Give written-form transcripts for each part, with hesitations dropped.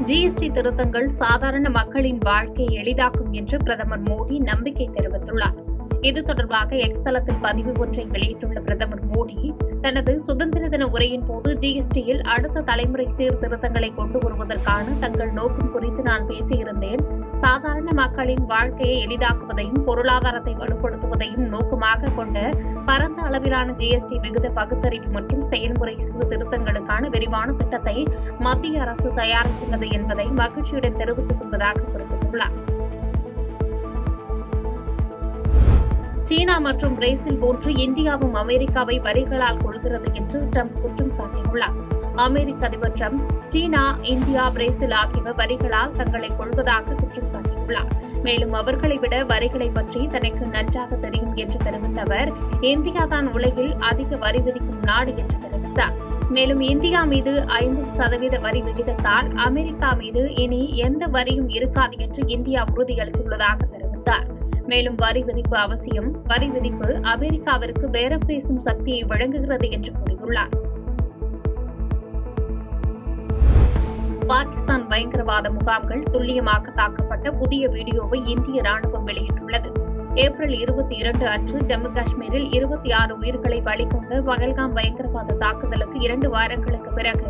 GST திருத்தங்கள் சாதாரண மக்களின் வாழ்க்கையை எளிதாக்கும் என்று பிரதமர் மோடி நம்பிக்கை தெரிவித்துள்ளார். இது தொடர்பாக எக்ஸ் தளத்தில் பதிவு ஒன்றை வெளியிட்டுள்ள பிரதமர் மோடி தனது சுதந்திர தின உரையின் போது ஜிஎஸ்டியில் அடுத்த தலைமுறை சீர்திருத்தங்களை கொண்டு வருவதற்கான தங்கள் நோக்கம் குறித்து நான் பேசியிருந்தேன். சாதாரண மக்களின் வாழ்க்கையை எளிதாக்குவதையும் பொருளாதாரத்தை வலுப்படுத்துவதையும் நோக்கமாக கொண்ட பரந்த அளவிலான ஜிஎஸ்டி விகித பகுத்தறிவு மற்றும் செயல்முறை சீர்திருத்தங்களுக்கான விரிவான திட்டத்தை மத்திய அரசு தயாரித்துள்ளது என்பதை மகிழ்ச்சியுடன் தெரிவித்துக் கொள்வதாக குறிப்பிட்டுள்ளார். சீனா மற்றும் பிரேசில் போன்று இந்தியாவும் அமெரிக்காவை வரிகளால் கொள்கிறது என்று ட்ரம்ப் குற்றம் சாட்டியுள்ளார். அமெரிக்க அதிபர் ட்ரம்ப் சீனா, இந்தியா, பிரேசில் ஆகியவை வரிகளால் தங்களை கொள்வதாக குற்றம் சாட்டியுள்ளார். மேலும் அவர்களை விட வரிகளை பற்றி தனக்கு நன்றாக தெரியும் என்று தெரிவித்த அவர், இந்தியாதான் உலகில் அதிக வரி விதிக்கும் நாடு என்று தெரிவித்தார். மேலும் இந்தியா மீது 50% வரி விகிதத்தால் அமெரிக்கா மீது இனி எந்த வரியும் இருக்காது என்று இந்தியா உறுதியளித்துள்ளதாக தெரிவித்தார். மேலும் வரி விதிப்பு அவசியம், வரி விதிப்பு அமெரிக்காவிற்கு பேரம் பேசும் சக்தியை வழங்குகிறது என்று கூறியுள்ளார். பாகிஸ்தான் பயங்கரவாத முகாம்கள் துல்லியமாக தாக்கப்பட்ட புதிய வீடியோவை இந்திய ராணுவம் வெளியிட்டுள்ளது. ஏப்ரல் 22 அன்று ஜம்மு காஷ்மீரில் 26 உயிர்களை பலிகொண்ட பகல்காம் பயங்கரவாத தாக்குதலுக்கு 2 வாரங்களுக்கு பிறகு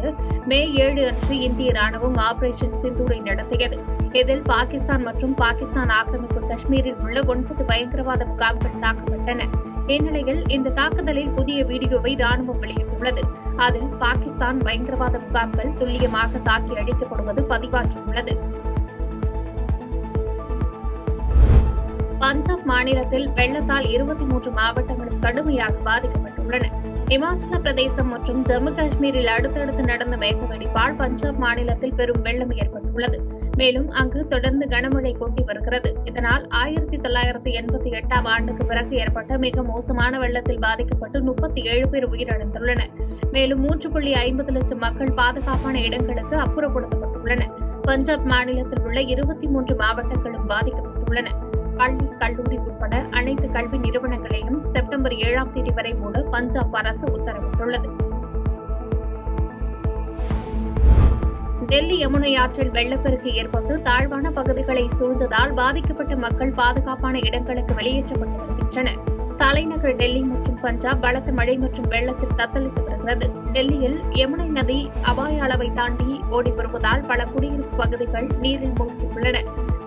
மே 7 அன்று இந்திய ராணுவம் ஆபரேஷன் சிந்தூரை நடத்தியது. இதில் பாகிஸ்தான் மற்றும் பாகிஸ்தான் ஆக்கிரமிப்பு காஷ்மீரில் உள்ள 9 பயங்கரவாத முகாம்கள் தாக்கப்பட்டன. இந்நிலையில் இந்த தாக்குதலில் புதிய வீடியோவை ராணுவம் வெளியிட்டுள்ளது. அதில் பாகிஸ்தான் பயங்கரவாத முகாம்கள் துல்லியமாக தாக்கி அழிக்கப்படுவது பதிவாகியுள்ளது. பஞ்சாப் மாநிலத்தில் வெள்ளத்தால் 23 மாவட்டங்களும் கடுமையாக பாதிக்கப்பட்டுள்ளன. இமாச்சல பிரதேசம் மற்றும் ஜம்மு காஷ்மீரில் அடுத்தடுத்து நடந்த மேகவெடிப்பால் பஞ்சாப் மாநிலத்தில் பெரும் வெள்ளம் ஏற்பட்டுள்ளது. மேலும் அங்கு தொடர்ந்து கனமழை கொட்டி வருகிறது. இதனால் 1988 ஆண்டுக்கு பிறகு ஏற்பட்ட மிக மோசமான வெள்ளத்தில் பாதிக்கப்பட்டு 37 பேர் உயிரிழந்துள்ளனர். மேலும் 3.50 லட்சம் மக்கள் பாதுகாப்பான இடங்களுக்கு அப்புறப்படுத்தப்பட்டுள்ளனர். பஞ்சாப் மாநிலத்தில் உள்ள 23 மாவட்டங்களும் பாதிக்கப்பட்டுள்ளன. பள்ளி, கல்லூரி உட்பட அனைத்து கல்வி நிறுவனங்களையும் செப்டம்பர் 7ஆம் தேதி வரை மூட பஞ்சாப் அரசு உத்தரவிட்டுள்ளது. டெல்லி யமுனை ஆற்றில் வெள்ளப்பெருக்கு ஏற்பட்டு தாழ்வான பகுதிகளை சூழ்ந்ததால் பாதிக்கப்பட்ட மக்கள் பாதுகாப்பான இடங்களுக்கு வெளியேற்றப்பட்டு வருகின்றனர். தலைநகர் டெல்லி மற்றும் பஞ்சாப் பலத்த மழை மற்றும் வெள்ளத்தில் தத்தளித்து வருகிறது. டெல்லியில் யமுனை நதி அபாய அளவை தாண்டி ஓடி வருவதால் பல குடியிருப்பு பகுதிகள் நீரில் மூழ்கியுள்ளன.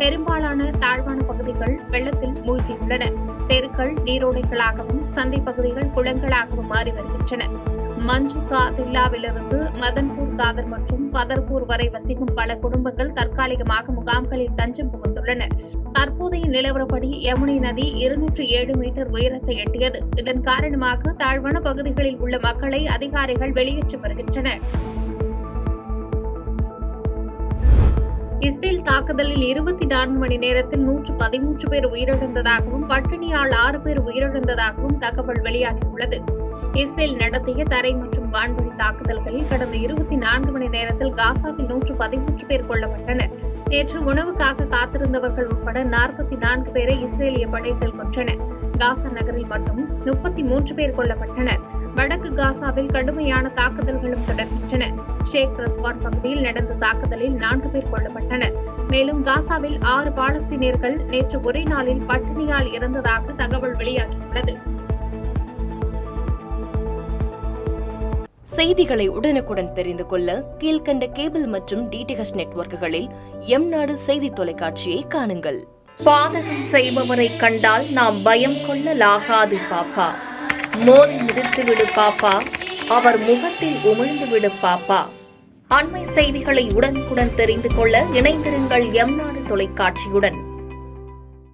பெரும்பாலான தாழ்வான பகுதிகள் வெள்ளத்தில் மூழ்கியுள்ளன. தெருக்கள் நீரோடைகளாகவும் சந்தை பகுதிகள் குளங்களாகவும் மாறி வருகின்றன. மஞ்சுகா தில்லாவிலிருந்து மதன்பூர் தாதர் மற்றும் பதர்பூர் வரை வசிக்கும் பல குடும்பங்கள் தற்காலிகமாக முகாம்களில் தஞ்சம் புகுந்துள்ளனர். தற்போதைய நிலவரப்படி யமுனை நதி 207 மீட்டர் உயரத்தை எட்டியது. இதன் காரணமாக தாழ்வான பகுதிகளில் உள்ள மக்களை அதிகாரிகள் வெளியேற்றி வருகின்றனர். இஸ்ரேல் தாக்குதலில் 24 மணி நேரத்தில் 113 பேர் உயிரிழந்ததாகவும் பட்டினியால் 6 பேர் உயிரிழந்ததாகவும் தகவல் வெளியாகியுள்ளது. இஸ்ரேல் நடத்திய தரை மற்றும் வான்வழி தாக்குதல்களில் கடந்த 24 மணி நேரத்தில் காசாவில் 113 பேர் கொல்லப்பட்டனர். நேற்று உணவுக்காக காத்திருந்தவர்கள் உட்பட 44 பேரை இஸ்ரேலிய படைகள் கொன்றன. காசா நகரில் மட்டும் 33 பேர் கொல்லப்பட்டனர். வடக்கு காசாவில் கடுமையான தாக்குதல்களும் தொடர்கின்றன. ஷேக் ரத்வான் பகுதியில் நடந்த தாக்குதலில் 4 பேர் கொல்லப்பட்டனர். மேலும் காசாவில் 6 பாலஸ்தீனியர்கள் நேற்று ஒரே நாளில் பட்டினியால் இறந்ததாக தகவல் வெளியாகியுள்ளது. செய்திகளை உடனுக்குடன் தெரிந்து கொள்ள கீழ்கண்ட கேபிள் மற்றும் டிடிஎச் நெட்வொர்க்குகளில் எம்நாடு செய்தி தொலைக்காட்சியை காணுங்கள். பாதகம் செய்பவரை கண்டால் நாம் பயம் கொள்ளலாகாது பாப்பா. மோதி மிதித்துவிடு பாப்பா, அவர் முகத்தில் உமிழ்ந்துவிடு பாப்பா. அண்மை செய்திகளை உடனுக்குடன் தெரிந்து கொள்ள இணைந்திருங்கள் எம்நாடு தொலைக்காட்சியுடன்.